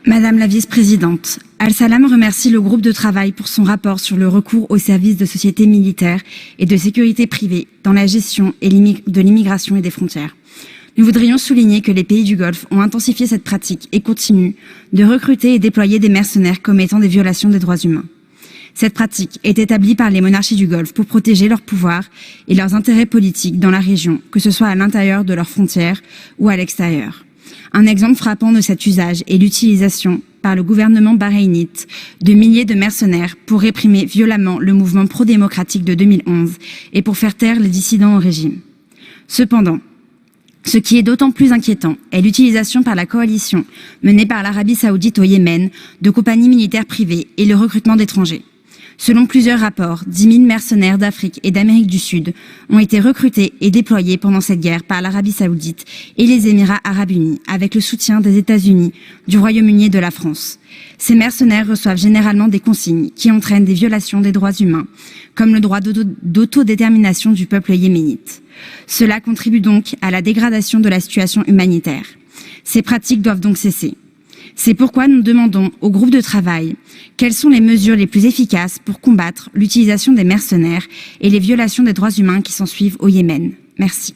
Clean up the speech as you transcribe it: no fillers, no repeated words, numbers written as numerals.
Madame la vice-présidente, Al-Salam remercie le groupe de travail pour son rapport sur le recours aux services de société militaire et de sécurité privée dans la gestion de l'immigration et des frontières. Nous voudrions souligner que les pays du Golfe ont intensifié cette pratique et continuent de recruter et déployer des mercenaires commettant des violations des droits humains. Cette pratique est établie par les monarchies du Golfe pour protéger leurs pouvoirs et leurs intérêts politiques dans la région, que ce soit à l'intérieur de leurs frontières ou à l'extérieur. Un exemple frappant de cet usage est l'utilisation par le gouvernement bahreïnite de milliers de mercenaires pour réprimer violemment le mouvement pro-démocratique de 2011 et pour faire taire les dissidents au régime. Cependant, ce qui est d'autant plus inquiétant est l'utilisation par la coalition menée par l'Arabie saoudite au Yémen de compagnies militaires privées et le recrutement d'étrangers. Selon plusieurs rapports, 10 000 mercenaires d'Afrique et d'Amérique du Sud ont été recrutés et déployés pendant cette guerre par l'Arabie saoudite et les Émirats arabes unis, avec le soutien des États-Unis, du Royaume-Uni et de la France. Ces mercenaires reçoivent généralement des consignes qui entraînent des violations des droits humains, comme le droit d'autodétermination du peuple yéménite. Cela contribue donc à la dégradation de la situation humanitaire. Ces pratiques doivent donc cesser. C'est pourquoi nous demandons au groupe de travail quelles sont les mesures les plus efficaces pour combattre l'utilisation des mercenaires et les violations des droits humains qui s'ensuivent au Yémen. Merci.